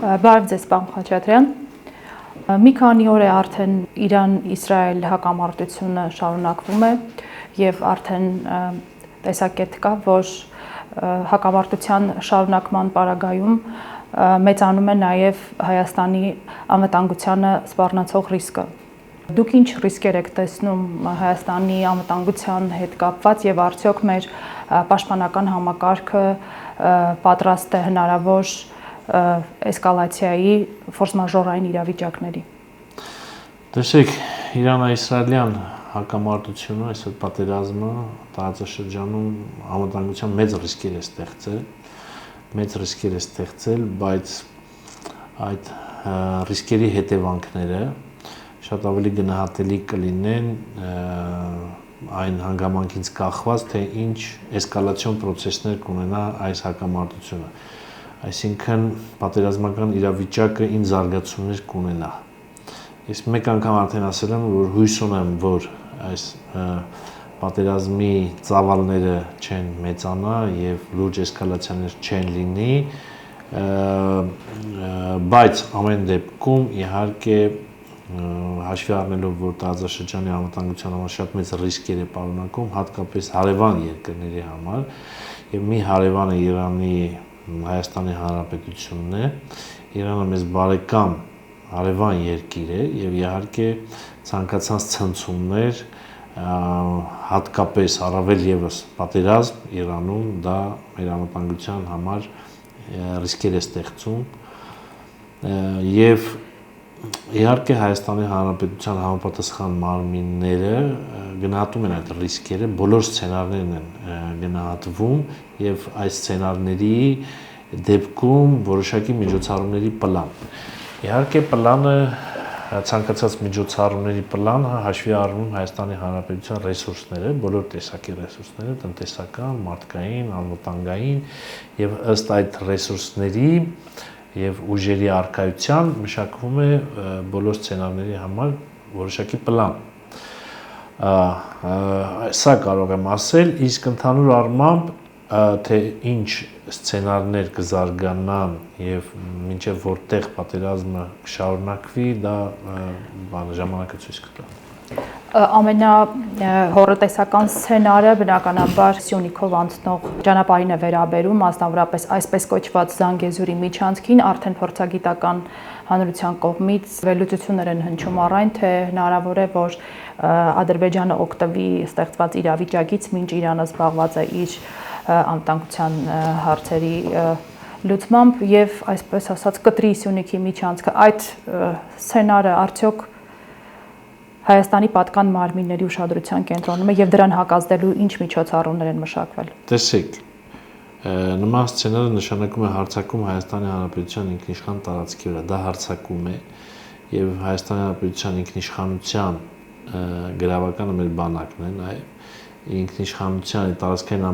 Բարև ձեզ, պարոն Խաչատրյան։ Մի քանի օր է արդեն Իրան-Իսրայել հակամարտությունը շարունակվում է եւ արդեն տեսակետ կա, որ հակամարտության շարունակման պարագայում մեծանում է նաեւ Հայաստանի անվտանգությանը սպառնացող ռիսկը։ Դուք ինչ ռիսկեր եք տեսնում Հայաստանի անվտանգության հետ կապված եւ արդյոք մեր պաշտպանական համակարգը պատրաստ է հնարավոր էսկալացիայի ֆորսմաժորային իրավիճակների։ Տեսեք, Իրան-Իսրայելյան հակամարտությունը, այսօր պատերազմը տարածաշրջանում անվտանգության մեծ ռիսկեր է ստեղծել, բայց այդ ռիսկերի հետևանքները շատ ավելի գնահատելի կլինեն այն հանգամանքից կախված, թե ինչ էսկալացիոն պրոցեսներ կունենա այս հակամարտությունը։ Այսինքն պատերազմական իրավիճակը ինչ զարգացումներ կունենա։ Ես մեկ անգամ արդեն ասել եմ, որ հույս ունեմ, որ այս պատերազմի ծավալները չեն մեծանա եւ լուրջ էսկալացիաներ չեն լինի, բայց ամեն դեպքում իհարկե հաշվի առնելով, որ տարածաշրջանի անվտանգության համար շատ մեծ ռիսկեր է պարունակում, հատկապես հարևան երկրների համար, եւ մի հարևանը Իրանի Հայաստանի Հանրապետությունն է, Իրանը մեզ բարեկամ հարևան երկիր է եւ իհարկե ցանկացած ցնցումներ, հատկապես առավել եւս պատերազմ Իրանում դա մեր անվտանգության համար ռիսկեր է ստեղծում եւ իհարկե Հայաստանի Հանրապետության համապատասխան մարմինները գնահատում են այդ ռիսկերը, բոլոր սցենարներն են գնահատվում եւ այս սցենարների դեպքում որոշակի միջոցառումների պլան։ Իհարկե պլանը ցանկացած միջոցառումների պլանը հաշվի առնում Հայաստանի Հանրապետության ռեսուրսները, բոլոր տեսակի ռեսուրսները, տնտեսական, մարդկային, անվտանգային եւ ըստ այդ ռեսուրսների եւ ուժերի առկայության մշակվում է բոլոր սցենարների համար որոշակի պլան։ Սա կարող եմ ասել, իսկ ընդհանուր առմամբ թե ինչ սցենարներ կզարգանան եւ մինչեւ որտեղ պատերազմը կշարունակվի, դա ժամանակը ցույց կտա։ Ամենահոռետեսական սցենարը բնականաբար Սյունիքով անցնող ճանապարհին է վերաբերում, մասնավորապես այսպես կոչված Զանգեզուրի միջանցքին, արդեն փորձագիտական հանրության կողմից վերլուծություններ են հնչում առայն, թե հնարավոր է, որ Ադրբեջանը օգտվի ստեղծված իրավիճակից, մինչ Իրանը զբաղված է իր անվտանգության հարցերի լուծմամբ եւ այսպես ասած կտրի Սյունիքի միջանցքը։ Այդ սցենարը արդյոք Հայաստանի պատկան մարմինների ուշադրության կենտրոնում է եւ դրան հակազդելու ինչ միջոցառումներ են մշակվել։ Տեսեք, նման սցենարը նշանակում է հարձակում Հայաստանի Հանրապետության ինքնիշխան տարածքի վրա, դա հարձակում է եւ Հայաստանի Հանրապետության ինքնիշխանության գրավականը մեր բանակն է նաեւ ինքնիշխանության տարածքային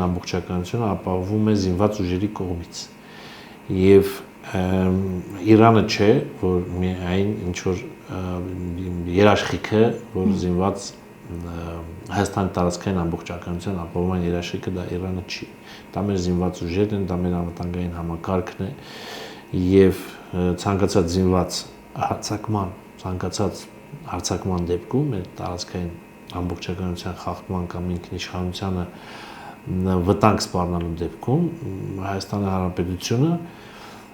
ամբողջականությունը ապահովում է զինված ուժերի կողմից եւ Իրանը չէ, որ միայն ինչ որ երաշխիքը, որ զինված Հայաստանի տարածքային ամբողջականության ապահովման երաշխիքը դա Իրանը չի։ Դա մեր զինված ուժերն են, դա մեր անվտանգային համակարգն է եւ ցանկացած զինված հարձակման դեպքում մեր տարածքային ամբողջականության խախտման կամ ինքնիշխանությանը վտանգ սպառնալու դեպքում Հայաստանի Հանրապետությունը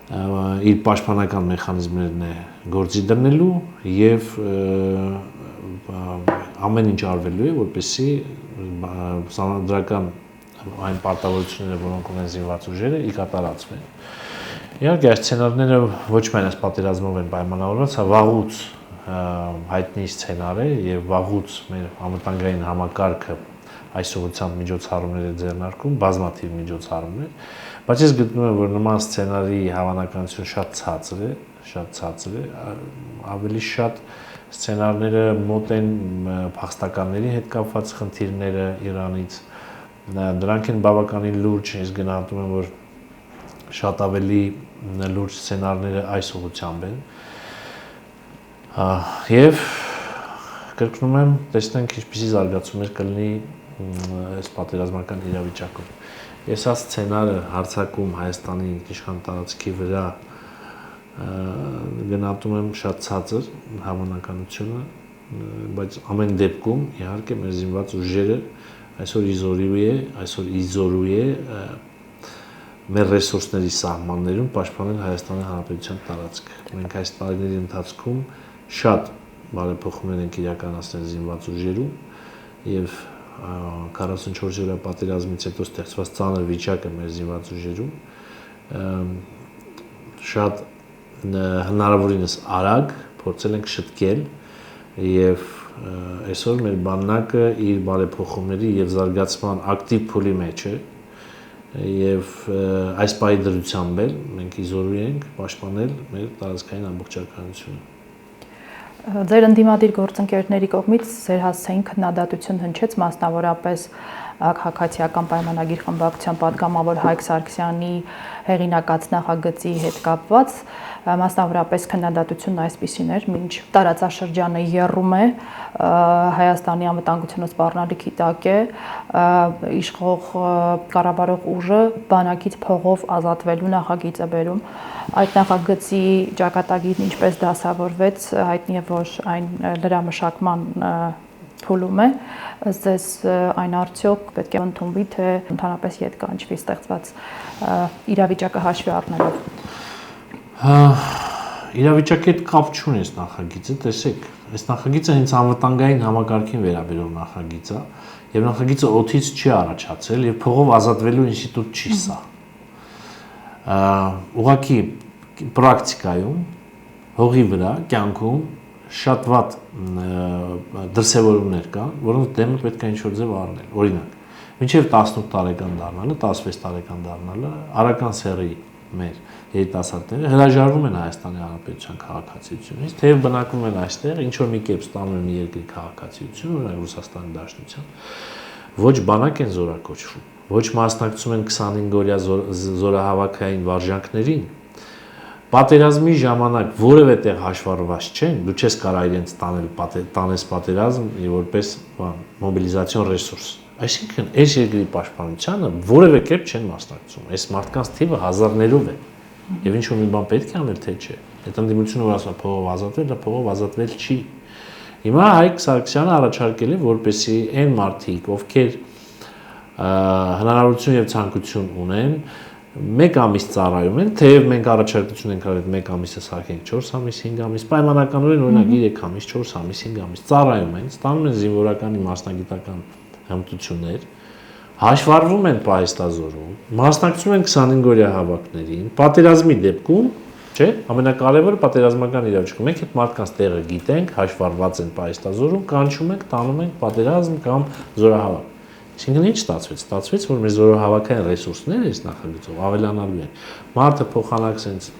իր պաշտպանական մեխանիզմներն է գործի դնելու եւ ամեն ինչ արվելու է, որպեսզի սահմանադրական այն պարտավորությունները, որոնք ունեն զինված ուժերը, ի կատարածվեն։ Իհարկե, այս սցենարները ոչ միայն այս պատերազմով են պայմանավորված, վաղուց հայտնի սցենար է եւ վաղուց մեր անվտանգային համակարգը այս ուղղությամբ միջոցառումներ է ձեռնարկում, բազմաթիվ միջոցառումներ, բայց ես գտնում եմ, որ նման սցենարի հավանականությունը շատ ցածր է, ավելի շատ սցենարները մոտ են փախստականների հետ կապված խնդիրները Իրանից, դրանք են բավականին լուրջ, ես գնահատում եմ, որ շատ ավելի լուրջ սցենարները այս ուղղությամբ են, եւ կրկնում եմ, տեսնենք ինչպիսի զարգացումներ կլինի այս պատերազմական իրավիճակում։ Ես այս սցենարը հարցակում Հայաստանի ինքնիշխան տարածքի վրա գնահատում եմ շատ ցածր հավանականությունը, բայց ամեն դեպքում իհարկե մեր զինված ուժերը այսօր իզորու է մեր ռեսուրսների սահմաններում պաշտպանել Հայաստանի Հանրապետության տարածքը։ Մենք այս տարիների ընթացքում շատ բարեփոխումներ ենք իրականացնել զինված ուժերում եւ 44 օրյա պատերազմից հետո ստեղծված ծանր վիճակը մեր զինված ուժերում շատ հնարավորինս արագ փորձել ենք շտկել եւ այսօր մեր բանակը իր բարեփոխումների եւ զարգացման ակտիվ փուլի մեջ է եւ այս պահի դրությամբ էլ մենք իզորու ենք պաշտպանել մեր տարածքային ամբողջականությունը։ Ձեր ընդդիմադիր գործընկերների կողմից ձեր հասցեին քննադատություն հնչեց մասնավորապես քաղաքացիական պայմանագիր խմբակցության պատգամավոր Հայկ Սարգսյանի հեղինակած նախագծի հետ կապված, մասնավորապես քննադատությունն այսպիսին էր, մինչ տարածաշրջանը եռում է, Հայաստանի անվտանգությունը սպառնալիքի տակ է, իշխող կառավարող ուժը բանակից փողով ազատվելու նախագիծ է բերում։ Այդ նախագծի ճակատագիրն ինչպես դասավորվեց, հայտնի է, որ այն լրամշակման փուլում է, ձեզ այն արդյոք պետք է ընդունվի, թե ընդհանրապես ետ կանչվի ստեղծված իրավիճակը հաշվի առնելով։ Իրավիճակի հետ կապ չունի այս նախագիծը, տեսեք, այս նախագիծը հենց անվտանգային համակարգին վերաբերող նախագիծ է, եւ նախագիծը օդից չի առաջացել եւ փողով ազատվելու ինստիտուտ չի սա։ Ուղղակի պրակտիկայում հողի վրա կյանքում շատ վատ դրսևորումներ կան, որոնց դեմը պետք է ինչ-որ ձև առնել։ Օրինակ, մինչև 18 տարեկան դառնալը, 16 տարեկան դառնալը արական սեռի մեր երիտասարդները հրաժարվում են Հայաստանի Հանրապետության քաղաքացիությունից, թեև բնակվում են այստեղ, ինչ որ մի կերպ ստանում են մի երկրի քաղաքացիություն, օրինակ Ռուսաստանի Դաշնության, ոչ բանակ են զորակոչվում, ոչ մասնակցում են 25-օրյա զորահավաքային վարժանքներին։ Պատերազմի ժամանակ որևէ տեղ հաշվառված չեն, դու չես կարող իրենց տանես պատերազմ որպես մոբիլիզացիոն ռեսուրս։ Այսինքն այս երկրի պաշտպանությանը որևէ կերպ չեն մասնակցում։ Այս մարդկանց թիվը հազարներով է։ Եվ ինչ որ մի բան պետք է անել, թե չէ։ Այդ ընդդիմությունը որ ասում է փողով ազատվել, դա փողով ազատվել չի։ Հիմա Հայկ Սարգսյանը առաջարկել է, որպեսզի այն մարդիկ, ովքեր հնարավորություն եւ ցանկություն ունեն, 1 ամիս ծառայում են, թեև մենք առաջարկություն ենք արել 1 ամիսը սարքենք 4 ամիս, 5 ամիս, պայմանականորեն օրինակ 3 ամիս, 4 ամիս, 5 ամիս ծառայում են, ստանում են զինվորականի մասնագիտական հմտություններ, հաշվառվում են պահեստազորում, մասնակցում են 25-օրյա հավաքներին, պատերազմի դեպքում, չէ, ամենակարևորը պատերազմական իրավիճակում, մենք այդ մարդկանց տեղը գիտենք, հաշվառված են պահեստազորում, կանչում ենք, տանում ենք պատերազմ կամ զորահավաք։ Այսինքն ինչ ստացվեց։ Ստացվեց, որ մեր զորահավաքային ռեսուրսները այս նախագծով ավելանալու են։ Մարդը փոխանակ sense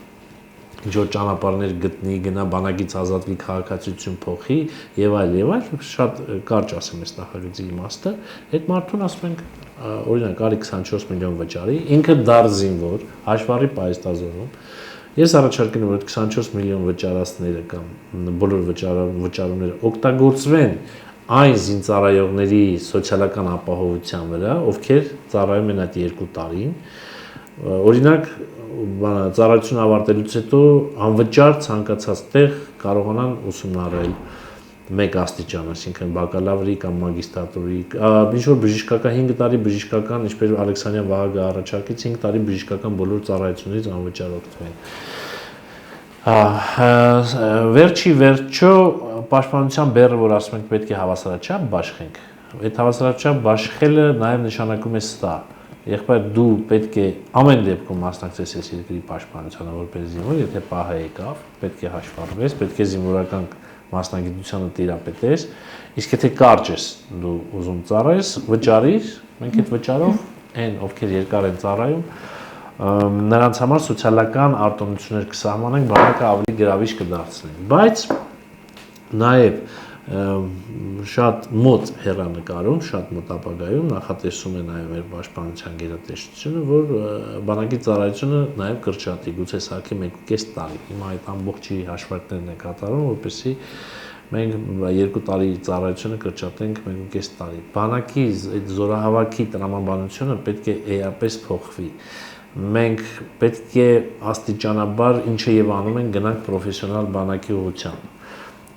ինչ-որ ճանապարհներ գտնի, գնա բանակից ազատվի, քաղաքացիություն փոխի եւ այլ, շատ կարճ ասեմ այս նախագծի իմաստը, այդ մարդուն ասում ենք, օրինակ, արի 24 միլիոն վճարի, ինքը դառ զինվոր, հաշվառի պահեստազորում։ Ես առաջարկել եմ, որ այդ 24 միլիոն վճարածները կամ բոլոր վճարումները օգտագործվեն այն զինծառայողների սոցիալական ապահովության վրա, ովքեր ծառայում են այդ 2 տարին, օրինակ ծառայություն ավարտելուց հետո անվճար ցանկացած տեղ կարողանան ուսումնառել 1 աստիճան, այսինքն բակալավրի կամ մագիստրատուրի, ինչ որ բժշկական 5 տարի բժշկական, ինչպես Ալեքսանդրյան Վահագը առաջարկեց, 5 տարի բժշկական բոլոր ծառայություններից անվճար օգտվեն։ Վերջի վերջո պաշտպանության բեռը, որ ասում ենք պետք է հավասարաչափ բաշխենք, այդ հավասարաչափ բաշխելը նաև նշանակում է սա։ Եղբայր դու պետք է ամեն դեպքում մասնակցես այս երկրի պաշտպանությանը որպես զինվոր, եթե պահը եկավ, պետք է հաշվառվես, պետք է զինվորական մասնագիտությանը տիրապետես, իսկ եթե կարճ ես դու ուզում ծառայես, վճարիր, մենք այդ վճարով այն ովքեր երկար են ծառայում, նրանց համար սոցիալական արտոնություններ կսահմանենք, բանակը ավելի գրավիչ կդարձնենք, բայց նաև շատ մոտ հեռանկարում, շատ մոտ ապագայում նախատեսում է նաև մեր պաշտպանության գերատեսչությունը, որ բանակի ծառայությունը նաև կրճատի, գուցե սարքի 1.5 տարի։ Հիմա այդ ամբողջի հաշվարկներն է կատարում, որպեսզի Մենք 2 տարի ծառայությունը կրճատենք 1.5 տարի։ Բանակի այդ զորահավաքի տրամաբանությունը պետք է էապես փոխվի։ Մենք պետք է աստիճանաբար ինչը եւ անում ենք գնանք պրոֆեսիոնալ բանակի ուղղությամբ։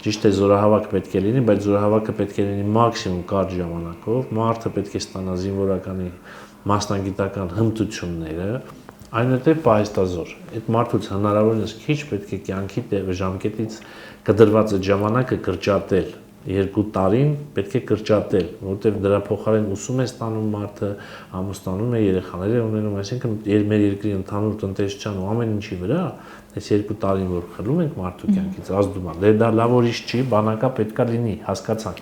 Ճիշտ է զորահավաք պետք է լինի, բայց զորահավաքը պետք է լինի մաքսիմում կարճ ժամանակով, մարդը պետք է ստանա զինվորականի մասնագիտական հմտությունները, այնուհետև պահեստազոր։ Այդ մարդուց հնարավորինս քիչ պետք է կյանքի ժամկետից կդրված այդ ժամանակը կրճատել 2 տարին պետք է կրճատել, որովհետև դրա փոխարեն ուսում է ստանում մարդը, ամուսնանում է, երեխաներ է ունենում, այսինքն մեր երկրի ընդհանուր տնտեսության ու ամեն ինչի վրա այս 2 տարին որ խլում ենք մարդու կյանքից ազդում է։ Դա լավ ուրիշ չի, բանակա պետքա լինի, հասկացանք։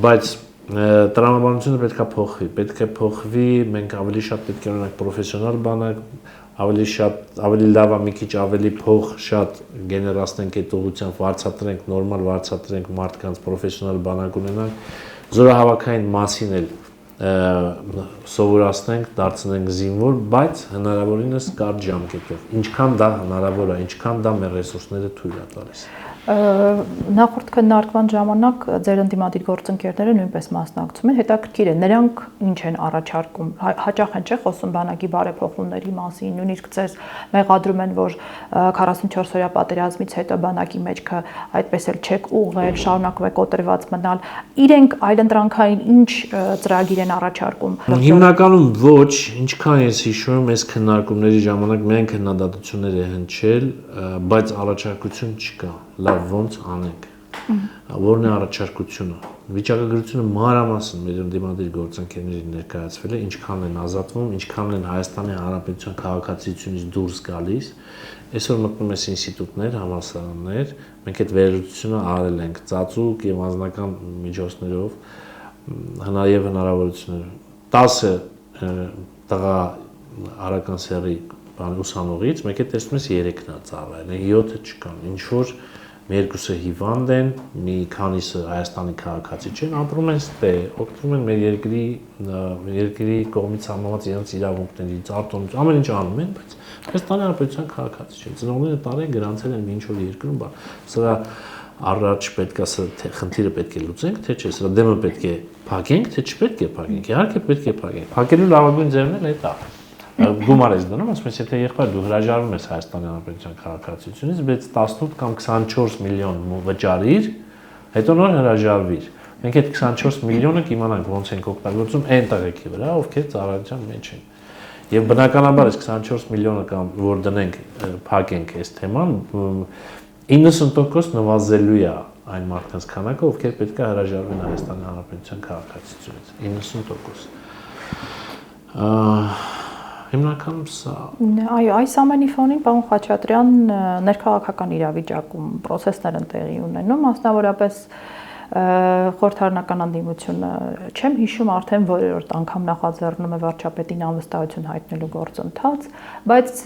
Բայց տրամաբանությունը պետքա փոխվի, պետք է փոխվի, մենք ավելի շատ պետք է ունենանք պրոֆեսիոնալ բանակ, ավելի լավ է մի քիչ ավելի փող շատ գեներացնենք այդ ուղղությամբ, վարձատրենք, նորմալ վարձատրենք մարդկանց պրոֆեսիոնալ բանակ ունենանք, զորահավաքային մասին էլ սովորացնենք, դարձնենք զինվոր, բայց հնարավորինս կարճ ժամկետով։ Ինչքան դա հնարավոր է, ինչքան դա մեր ռեսուրսները թույլ է տալիս։ Նախորդ քննարկման ժամանակ ձեր ընդդիմադիր գործընկերները նույնպես մասնակցում են, հետաքրքիր է, նրանք ինչ են առաջարկում, հաճախ են չէ խոսում բանակի բարեփոխումների մասին, նույնիսկ ձեզ մեղադրում են, որ 44-օրյա պատերազմից հետո բանակի մեջքը այդպես էլ չեք ուղղել, շարունակում եք կոտրված մնալ, իրենք այլընտրանքային ինչ ծրագիր են առաջարկում։ Հիմնականում ոչ, ինչքան ես հիշում, այս քննարկումների ժամանակ միայն քննադատություններ է հնչել, բայց առաջարկություն չկա։ Լավ ոնց անենք։ Որն է առաջարկությունը։ Վիճակագրությունը մանրամասն մեր ընդդիմադիր գործընկերներին ներկայացվել է, ինչքան են ազատվում, ինչքան են Հայաստանի Հանրապետության քաղաքացիությունից դուրս գալիս։ Այսօր մտնում ես ինստիտուտներ, համալսարաններ, մենք այդ վերլուծությունը արել ենք ծածուկ եւ անձնական միջոցներով, հնարավորություններ 10 տղա արական սերի ուսանողից մեկ է տեսնում ես 3-ն է ծառայել, 7-ը չկան, ինչ որ երկուսը հիվանդ են, մի քանիսը Հայաստանի քաղաքացի չեն, ապրում են ստե, օգտվում են մեր երկրի կողմից համաված իրենց իրավունքներից, արտոնից, ամեն ինչ անում են, բայց Հայաստանի Հանրապետության քաղաքացի չեն։ Ծնողները տարեն գրանցել են ինչ որ երկրում, սրա առաջ պետք է խնդիրը պետք է լուծենք, թե չէ, սրա դեմը պետք է փակենք, թե չպետք է փակենք։ Իհարկե պետք է փակենք։ Փակելու լավագույն ձևն էլ դա է։ Գումար ես դնում, ասում ես, եթե եղբայր դու հրաժարվում ես Հայաստանի Հանրապետության քաղաքացիությունից, բայց 18 կամ 24 միլիոն վճարիր, հետո նոր հրաժարվիր։ Մենք այդ 24 միլիոնը կիմանանք ոնց ենք օգտագործում այն տղեկի վրա, ովքեր ծառայության մեջ են։ Եվ բնականաբար այս 24 միլիոնը կամ որ դնենք, փակենք այս թեման, 90% նվազելու է այն մարդկանց քանակը, ովքեր պետք է հրաժարվեն Հայաստանի Հանրապետության քաղաքացիությունից, 90%։ Հիմնականում սա։ Այո, այս ամենի ֆոնին պարոն Խաչատրյան ներքաղաքական իրավիճակում process-ներ են տեղի ունենում, մասնավորապես խորհրդարանական ընդդիմությունը չեմ հիշում արդեն որերորդ անգամ նախաձեռնում է վարչապետին անվստահություն հայտնելու գործընթաց, բայց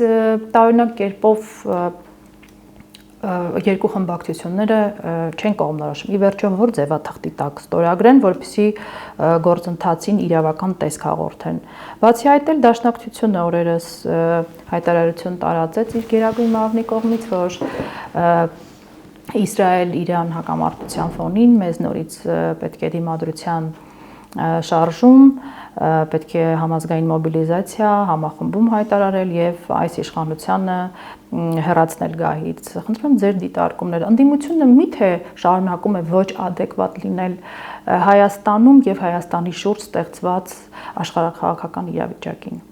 տարօրինակ կերպով երկու խմբակցությունները չեն կողմնորոշում։ Ի վերջո որ ձևաթղթի տակ ստորագրեն, որպեսզի գործընթացին իրավական տեսք հաղորդեն։ Բացի այդ էլ Դաշնակցությունը օրերս հայտարարություն տարածեց իր գերագույն մարմնի կողմից, որ Իսրայել-Իրան հակամարտության ֆոնին մեզ նորից պետք է դիմադրության շարժում, պետք է համազգային մոբիլիզացիա, համախմբում հայտարարել եւ այս իշխանությանը հեռացնել գահից։ Խնդրում եմ ձեր դիտարկումները։ Ընդդիմությունը միթե շարունակում է ոչ adekvat լինել Հայաստանում եւ Հայաստանի շուրջ ստեղծված աշխարհաքաղաքական իրավիճակին։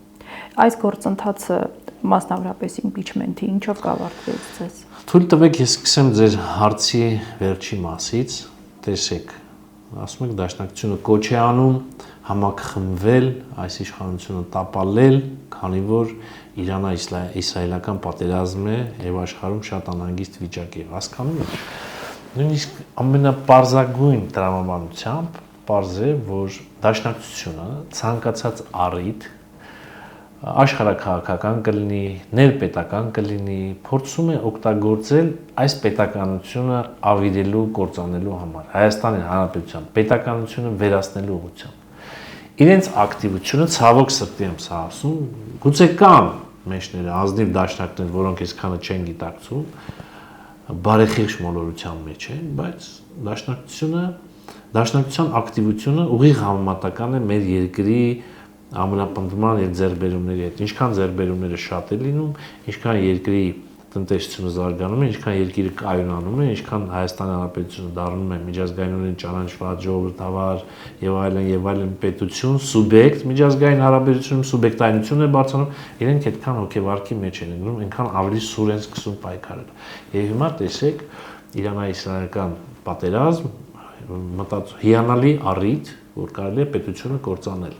Այս գործընթացը մասնավորապես impeachment-ի ինչով կավարտվեց ձեզ։ Թույլ տվեք ես սկսեմ ձեր հարցի վերջի մասից, տեսեք, ասում եք Դաշնակցությունը կոչ է անում համակխմբվել, այս իշխանությունը տապալել, քանի որ Իրано-իսրայելական պատերազմ է եւ աշխարհում շատ անհանգիստ վիճակ է, հասկանում եք։ Նույնիսկ ամենապարզագույն տրամաբանությամբ պարզ է, որ Դաշնակցությունը ցանկացած առիթ աշխարհաքաղաքական կլինի, ներպետական կլինի, փորձում է օգտագործել այս պետականությունը ավիրելու, կործանելու համար, Հայաստանի Հանրապետության պետականությունը վերացնելու ուղղությամբ։ Իրենց ակտիվությունը ցավոք սրտի եմ սա ասում, գուցե կան մեջները ազնիվ դաշնակներ, որոնք այսքանը չեն գիտակցում, բարեխիղճ մոլորության մեջ են, բայց դաշնակցության ակտիվությունը ուղիղ համեմատական է մեր երկրի ամենապնդման եւ ձեռքբերումների հետ։ Ինչքան ձեռքբերումները շատ է լինում, ինչքան երկրի տնտեսությունը զարգանում է, ինչքան երկիրը կայունանում է, ինչքան Հայաստանի Հանրապետությունը դառնում է միջազգայինորեն ճանաչված ժողովրդավար եւ այլն պետություն, սուբյեկտ, միջազգային հարաբերությունում սուբյեկտայնություն է բարձրանում, իրենք այդքան հոգեվարքի մեջ են լինում, այնքան ավելի սուր են սկսում պայքարել։ Եվ հիմա տեսեք Իրանա-իսրայելական պատերազմ հիանալի առիթ, որ կարելի է պետությունը կործանել։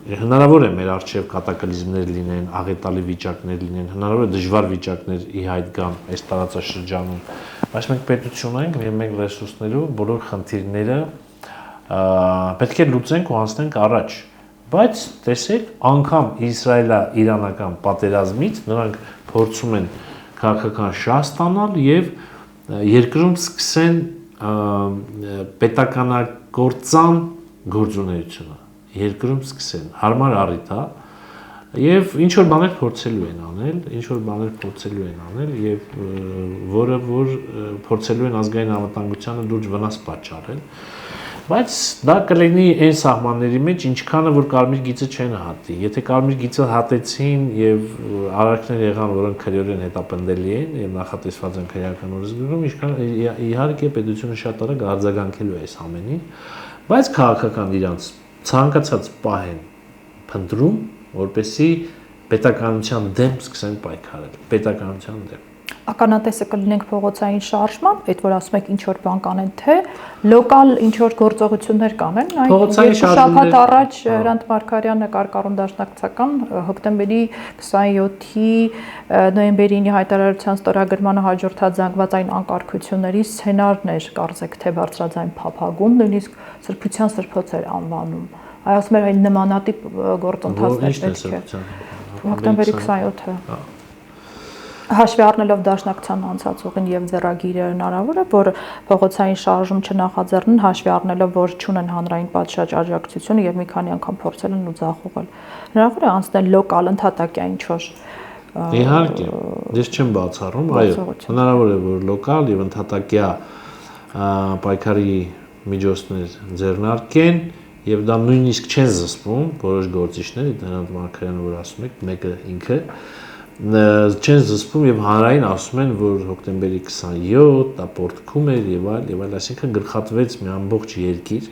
Հնարավոր է մեր առջև կատակլիզմներ լինեն, աղետալի վիճակներ լինեն, հնարավոր է դժվար վիճակներ ի հայտ գան այս տարածաշրջանում, բայց մենք պետություն ենք եւ մենք ռեսուրսներով բոլոր խնդիրները պետք է լուծենք ու անցնենք առաջ։ Բայց տեսեք, անգամ Իսրայելա-իրանական պատերազմից նրանք փորձում են քաղաքական շահ ստանալ եւ երկրում սկսեն պետականագործան գործունեությունը երկրում սկսեն հարմար առիթ է եւ ինչ որ բաներ փորձելու են անել եւ որը որ փորձելու են ազգային անվտանգությանը լուրջ վնաս պատճառել բայց դա կլինի այն սահմանների մեջ ինչքանը որ կարմիր գիծը չեն հատի եթե կարմիր գիծը հատեցին եւ արարքներ եղան որոնք քրեորեն հետապնդելի են եւ նախատեսված են քրեական օրենսգրքում ինչքան իհարկե պետությունը շատ արագ արձագանքելու է այս ամենին բայց քաղաքական իրանց ցանկացած պահ են փնտրում, որպեսզի պետականության դեմ սկսեն պայքարել, պետականության դեմ։ Ականատեսը կլինենք փողոցային շարժման, այդ որ ասում եք ինչ որ բան կանեն, թե լոկալ ինչ որ գործողություններ կանեն, փողոցային շաբաթ առաջ Հրանտ Մարգարյանը կարկառուն դաշնակցական հոկտեմբերի 27-ի նոյեմբերի 9-ի հայտարարության ստորագրմանը հաջորդած զանգվածային անկարգությունների սցենարներ կարծեք թե բարձրաձայն փափագում, նույնիսկ սրբության սրբոց էր անվանում։ Ասում էր այն նմանատիպ գործընթացներ պետք է։ Հոկտեմբերի 27-ը Հաշվի առնելով դաշնակցության անցած ուղին եւ ձեռագիրը հնարավոր է, որ փողոցային շարժում չնախաձեռնեն, հաշվի առնելով, որ չունեն հանրային պատշաճ աջակցություն եւ մի քանի անգամ փորձել են ու ձախողել։ Հնարավոր է անցնել լոկալ ընդհատակյա ինչ որ։ Իհարկե, ես չեմ բացառում, այո, հնարավոր է, որ լոկալ եւ ընդհատակյա պայքարի միջոցներ ձեռնարկեն եւ դա նույնիսկ չեն զսպում որոշ գործիչներ, դրանց Մարգարյանը որ ասում եք, մեկը ինքը չեն զսպում եւ հանրային ասում են, որ հոկտեմբերի 27 դա պորտքում էր եւ այլ, այսինքն գլխատվեց մի ամբողջ երկիր։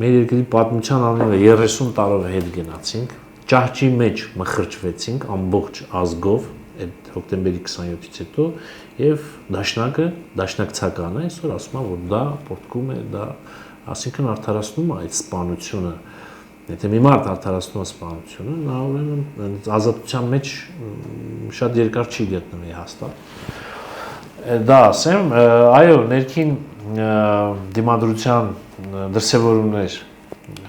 Մեր երկրի պատմության անունը 30 տարով հետ գնացինք, ճահճի մեջ մխրճվեցինք ամբողջ ազգով այդ հոկտեմբերի 27-ից հետո եւ դաշնակցականը այսօր ասում է, որ դա պորտքում է, դա այսինքն արդարացնում է այդ սպանությունը։ Եթե մի մարդ արդարացնում է սպանությունը, նա ուրեմն ազատության մեջ շատ երկար չի գտնվի հաստատ։ Դա ասեմ, այո, ներքին դիմադրության դրսևորումներ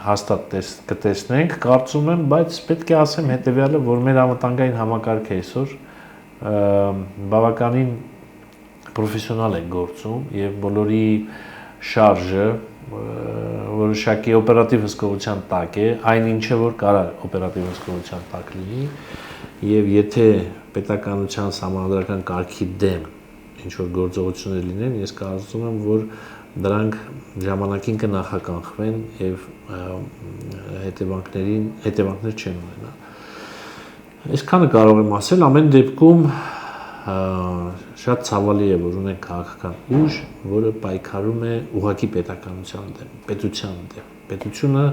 հաստատ կտեսնենք, կարծում եմ, բայց պետք է ասեմ հետեւյալը, որ մեր անվտանգային համակարգը այսօր բավականին պրոֆեսիոնալ է գործում եւ բոլորի շարժը որոշակի օպերատիվ հսկողության տակ է, այն ինչը որ կարա օպերատիվ հսկողության տակ լինի եւ եթե պետականության համանդրական կարգի դեմ ինչ որ գործողություններ լինեն, ես կարծում եմ, որ դրանք ժամանակին կնախականխվեն եւ հետևանքներ չեն ունենա։ Այսքանը կարող եմ ասել, ամեն դեպքում շատ ցավալի է, որ ունենք քաղաքական ուժ, որը պայքարում է ուղղակի պետականության դեմ, պետության դեմ։ Պետությունը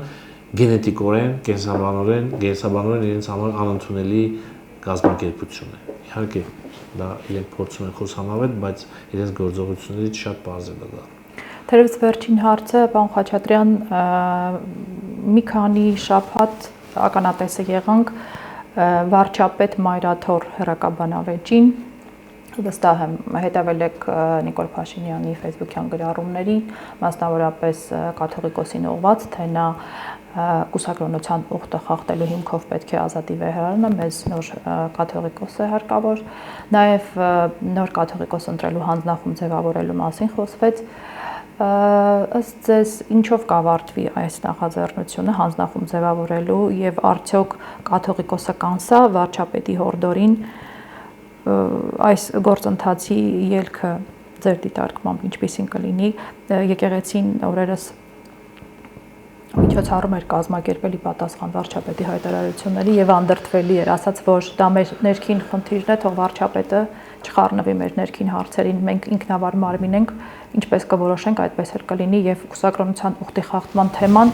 գենետիկորեն, կենսաբանորեն իրենց համար անընդունելի կազմակերպություն է։ Իհարկե, դա իրենք փորձում են խոսանավել, բայց իրենց գործողություններից շատ պարզ է դա։ Թերևս վերջին հարցը, պարոն Խաչատրյան, մի քանի շաբաթ ականատեսը եղանք վարչապետ Մայրաթոր հեռակաբանավեճին, վստահ եմ հետևել եք Նիկոլ Փաշինյանի Facebook-յան գրառումներին, մասնավորապես կաթողիկոսին ուղված, թե նա կուսակրոնության ուխտը խախտելու հիմքով պետք է ազատի վեհարանը, մեզ նոր կաթողիկոս է հարկավոր, նաև նոր կաթողիկոս ընտրելու հանձնախումբ ձևավորելու մասին խոսվեց։ Ըստ ձեզ ինչով կավարտվի այս նախաձեռնությունը հանձնախումբ ձևավորելու եւ արդյոք կաթողիկոսը կանսա վարչապետի հորդորին այս գործընթացի ելքը ձեր դիտարկմամբ ինչպեսին կլինի եկեղեցին օրերս միջոցառում էր կազմակերպելի պատասխան վարչապետի հայտարարությունների եւ անդրդվելի էր, ասաց, որ դա մեր ներքին խնդիրն է, թող վարչապետը չխառնվի մեր ներքին հարցերին, մենք ինքնավար մարմին ենք, ինչպես կորոշենք, այդպես էլ կլինի եւ կուսակրոնության ուխտի խախտման թեման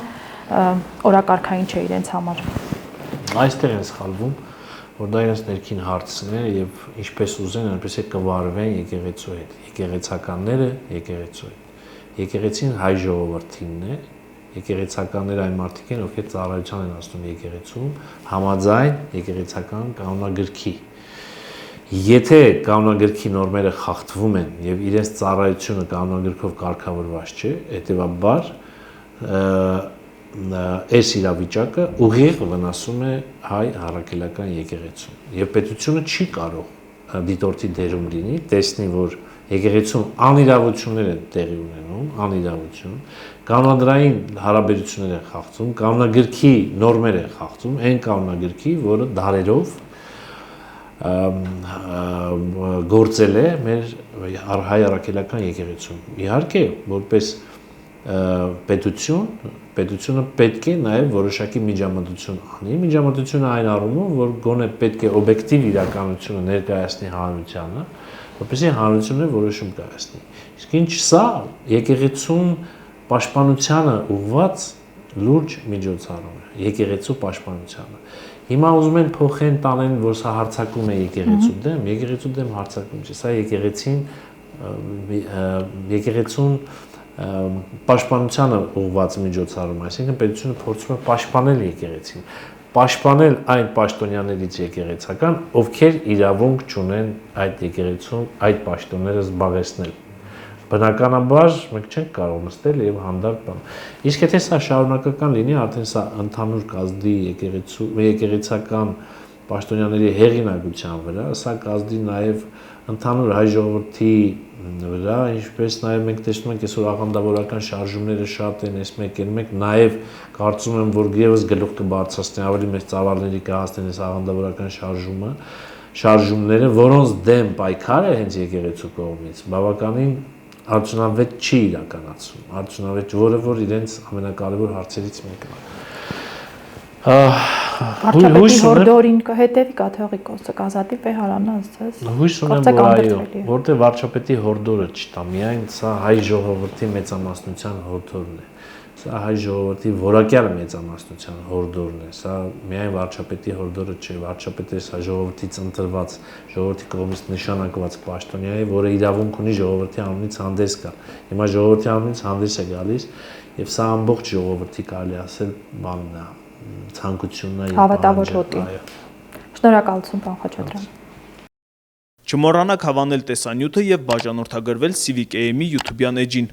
օրակարգային չէ իրենց համար։ Այստեղ են սխալվում, որ դա իրենց ներքին հարցն է եւ ինչպես ուզեն, այնպես է կվարվեն եկեղեցու հետ, եկեղեցականները եկեղեցու հետ։ Եկեղեցին հայ ժողովրդինն է, եկեղեցականները այն մարդիկ են, ովքեր ծառայության են ասում եկեղեցում, համաձայն եկեղեցական կանոնագրքի։ Եթե կանոնագրքի նորմերը խախտվում են եւ իրենց ծառայությունը կանոնագրքով կարգավորված չէ, հետեւաբար այս իրավիճակը ուղիղ վնասում է հայ առաքելական եկեղեցուն եւ պետությունը չի կարող դիտորդի դերում լինի, տեսնի, որ եկեղեցում անիրավություններ են տեղի ունենում, անիրավություն, կանոնադրային հարաբերություններ են խախտվում, կանոնագրքի նորմեր են խախտվում, այն կանոնագրքի, որը դարերով գործել է մեր հայ առաքելական եկեղեցում։ Իհարկե, որպես պետությունը պետք է նաև որոշակի միջամտություն անի։ Միջամտությունը այն առումով, որ գոնե պետք է օբյեկտիվ իրականությունը ներկայացնի հանրությանը, որպեսզի հանրությունը որոշում կայացնի։ Իսկ ինչ սա եկեղեցում պաշտպանությանը ուղղված լուրջ միջոցառում է, եկեղեցու պաշտպանությանը։ Հիմա ուզում են փոխեն տանեն, որ սա հարձակում է եկեղեցու դեմ հարձակում չէ, սա եկեղեցուն պաշտպանությանը ուղղված միջոցառում, այսինքն պետությունը փորձում է պաշտպանել եկեղեցին, պաշտպանել այն պաշտոնյաներից եկեղեցական, ովքեր իրավունք չունեն այդ եկեղեցում այդ պաշտոնները զբաղեցնել։ Բնականաբար մենք չենք կարող նստել եւ հանդարտ բան։ Իսկ եթե սա շարունակական լինի, արդեն սա ընդհանուր կազդի եկեղեցական պաշտոնյաների հեղինակության վրա, սա կազդի նաեւ ընդհանուր հայ ժողովրդի վրա, ինչպես նաեւ մենք տեսնում ենք այսօր աղանդավորական շարժումները շատ են, այս մեկ են, մենք նաեւ կարծում եմ, որ եւս գլուխ կբարձրացնեն, ավելի մեծ ծավալների կհասնեն այս աղանդավորական շարժումները, որոնց դեմ պայքարը հենց եկեղեցու կողմից բավականին արդյունավետ չի իրականացվում, արդյունավետ, որը որ իրենց ամենակարևոր հարցերից մեկն է։ Վարչապետի հորդորին կհետևի կաթողիկոսը կազատի պեհարանաց, հույս ունեմ, որ այո, որտեղ վարչապետի հորդորը չտա, միայն սա հայ ժողովրդի մեծամասնության հորդորն է։ Սա հայ ժողովրդի որակյալ մեծամասնության հորդորն է, սա միայն վարչապետի հորդորը չէ, վարչապետը սա ժողովրդից ընտրված, ժողովրդի կողմից նշանակված պաշտոնյա է, որը իրավունք ունի ժողովրդի անունից հանդես գալ։ Հիմա ժողովրդի անունից հանդես է գալիս եւ սա ամբողջ ժողովրդի կարելի ասել բանն է, ցանկությունն է եւ հավատավոր հոտի։ Շնորհակալություն, պարոն Խաչատրյան։ Չմոռանաք հավանել տեսանյութը եւ բաժանորդագրվել Civic AM-ի YouTube-յան էջին։